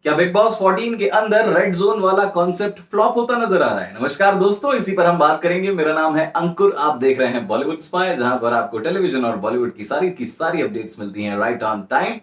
क्या big boss 14 के अंदर रेड जोन वाला कॉन्सेप्ट फ्लॉप होता नजर आ रहा है? नमस्कार दोस्तों, इसी पर हम बात करेंगे। मेरा नाम है अंकुर, आप देख रहे हैं बॉलीवुड स्पाई, जहां पर आपको टेलीविजन और बॉलीवुड की सारी अपडेट्स मिलती हैं राइट ऑन टाइम।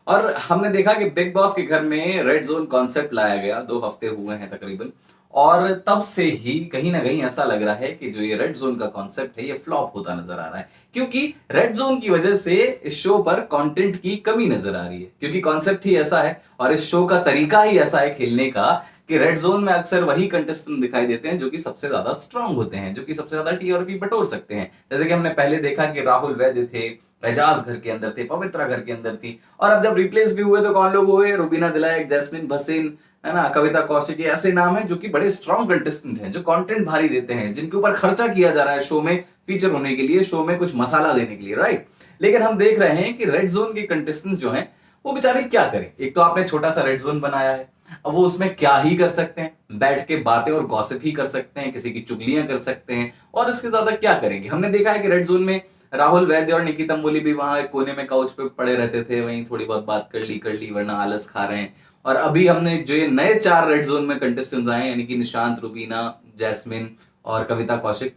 और हमने देखा कि बिग बॉस के घर में रेड जोन कॉन्सेप्ट लाया गया, 2 हफ्ते हुए हैं तकरीबन। और तब से ही कहीं ना कहीं ऐसा लग रहा है कि जो ये रेड जोन का कॉन्सेप्ट है ये फ्लॉप होता नजर आ रहा है, क्योंकि रेड जोन की वजह से इस शो पर कंटेंट की कमी नजर आ रही है। क्योंकि कॉन्सेप्ट ही ऐसा है और इस शो का तरीका ही ऐसा है खेलने का कि रेड जोन में अक्सर वही कंटेस्टेंट दिखाई देते हैं जो कि सबसे ज्यादा स्ट्रांग होते हैं, जो कि सबसे ज्यादा टीआरपी बटोर सकते हैं। जैसे कि हमने पहले देखा कि राहुल वैद्य थे, एजाज घर के अंदर थे, पवित्रा घर के अंदर थी। और अब जब रिप्लेस भी हुए तो कौन लोग हुए? रुबीना दिलायक, जैस्मिन भसीन, है ना, कविता कौशिक, ऐसे नाम है जो कि बड़े स्ट्रॉन्ग कंटेस्टेंट हैं, जो कंटेंट भारी देते हैं, जिनके ऊपर खर्चा किया जा रहा है शो में फीचर होने के लिए, शो में कुछ मसाला देने के लिए, राइट। लेकिन हम देख रहे हैं कि रेड जोन के कंटेस्टेंट जो हैं वो बेचारे क्या करें। एक तो आपने छोटा सा रेड जोन बनाया है, अब वो उसमें क्या ही कर सकते हैं? बैठ के बातें और गॉसिप ही कर सकते हैं, किसी की चुगलियां कर सकते हैं, और इसके ज्यादा क्या करेंगे? हमने देखा है कि रेड जोन में राहुल वैद्य और निकिता मोली भी वहां एक कोने में काउच पे पड़े रहते थे, वहीं थोड़ी बहुत बात कर ली, वरना आलस खा रहे हैं। और अभी हमने जो ये नए 4 रेड जोन में कंटेस्टेंट्स आए, यानी कि निशांत, रुबीना, जैस्मिन और कविता कौशिक,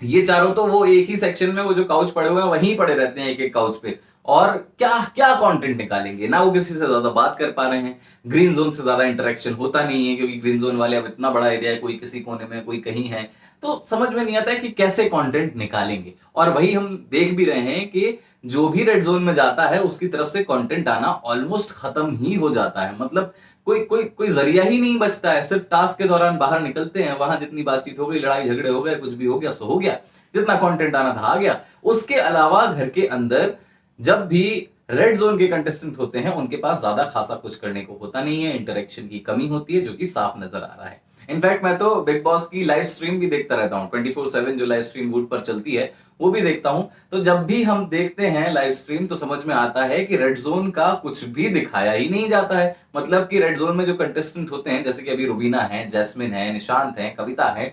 ये चारों तो वो एक ही सेक्शन में, वो जो काउच पड़े हुए हैं वहीं पड़े रहते हैं एक एक काउच पे। और क्या क्या कंटेंट निकालेंगे ना? वो किसी से ज्यादा बात कर पा रहे हैं, ग्रीन जोन से ज्यादा इंटरेक्शन होता नहीं है, क्योंकि ग्रीन जोन वाले अब इतना बड़ा एरिया है, कोई किसी कोने में, कोई कहीं है, तो समझ में नहीं आता है कि कैसे कंटेंट निकालेंगे। और वही हम देख भी रहे हैं कि जो भी रेड जोन में जाता है उसकी तरफ से कंटेंट आना ऑलमोस्ट खत्म ही हो जाता है। मतलब कोई कोई कोई जरिया ही नहीं बचता है। सिर्फ टास्क के दौरान बाहर निकलते हैं, वहां जितनी बातचीत हो गई, लड़ाई झगड़े हो गए, कुछ भी हो गया सो हो गया, जितना कंटेंट आना था आ गया। उसके अलावा घर के अंदर जब भी रेड जोन के कंटेस्टेंट होते हैं उनके पास ज्यादा खासा कुछ करने को होता नहीं है, इंटरेक्शन की कमी होती है, जो कि साफ नजर आ रहा है। इनफैक्ट मैं तो बिग बॉस की लाइव स्ट्रीम भी देखता रहता हूँ, 24/7 जो लाइव स्ट्रीम वूट पर चलती है वो भी देखता हूं। तो जब भी हम देखते हैं लाइव स्ट्रीम तो समझ में आता है कि रेड जोन का कुछ भी दिखाया ही नहीं जाता है। मतलब कि रेड जोन में जो कंटेस्टेंट होते हैं, जैसे कि अभी रुबीना है, जैस्मिन है, निशांत है, कविता है,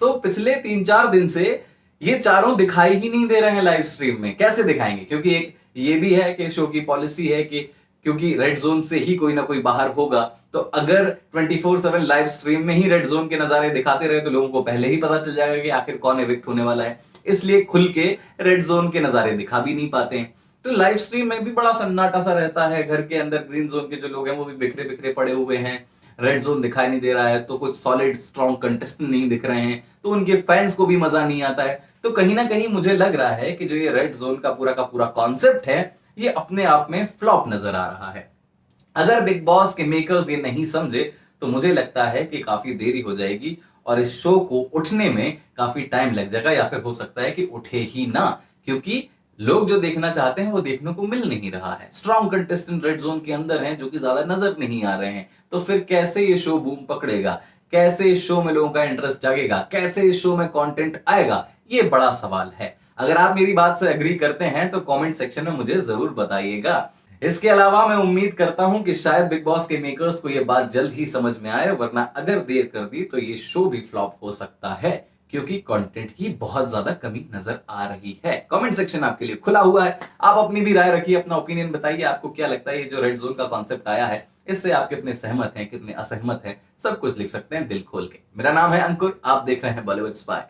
तो पिछले 3-4 दिन से ये चारों दिखाई ही नहीं दे रहे हैं लाइव स्ट्रीम में। कैसे दिखाएंगे? क्योंकि एक ये भी है कि शो की पॉलिसी है कि क्योंकि रेड जोन से ही कोई ना कोई बाहर होगा, तो अगर 24/7 लाइव स्ट्रीम में ही रेड जोन के नजारे दिखाते रहे तो लोगों को पहले ही पता चल जाएगा कि आखिर कौन एविक्ट होने वाला है। इसलिए खुल के रेड जोन के नजारे दिखा भी नहीं पाते हैं। तो लाइव स्ट्रीम में भी बड़ा सन्नाटा सा रहता है। घर के अंदर ग्रीन जोन के जो लोग हैं वो भी बिखरे बिखरे पड़े हुए हैं। रेड जोन दिखाई नहीं दे रहा है, तो कुछ सॉलिड स्ट्रॉन्ग कंटेस्टेंट नहीं दिख रहे हैं, तो उनके फैंस को भी मजा नहीं आता है। तो कहीं ना कहीं मुझे लग रहा है कि जो ये रेड जोन का पूरा कॉन्सेप्ट है ये अपने आप में फ्लॉप नजर आ रहा है। अगर बिग बॉस के मेकर्स ये नहीं समझे तो मुझे लगता है कि काफी देरी हो जाएगी और इस शो को उठने में काफी टाइम लग जाएगा, या फिर हो सकता है कि उठे ही ना, क्योंकि लोग जो देखना चाहते हैं वो देखने को मिल नहीं रहा है। स्ट्रॉन्ग कंटेस्टेंट रेड जोन के अंदर हैं जो कि ज्यादा नजर नहीं आ रहे हैं। तो फिर कैसे ये शो बूम पकड़ेगा? कैसे इस शो में लोगों का इंटरेस्ट जागेगा? कैसे इस शो में कंटेंट आएगा? ये बड़ा सवाल है। अगर आप मेरी बात से एग्री करते हैं तो कमेंट सेक्शन में मुझे जरूर बताइएगा। इसके अलावा मैं उम्मीद करता हूं कि शायद बिग बॉस के मेकर्स को यह बात जल्द ही समझ में आए, वरना अगर देर कर दी तो ये शो भी फ्लॉप हो सकता है, क्योंकि कंटेंट की बहुत ज्यादा कमी नजर आ रही है। कमेंट सेक्शन आपके लिए खुला हुआ है, आप अपनी भी राय रखिए, अपना ओपिनियन बताइए। आपको क्या लगता है ये जो रेड जोन का कॉन्सेप्ट आया है इससे आप कितने सहमत हैं, कितने असहमत हैं? सब कुछ लिख सकते हैं दिल खोल के। मेरा नाम है अंकुर, आप देख रहे हैं बॉलीवुड स्पाई।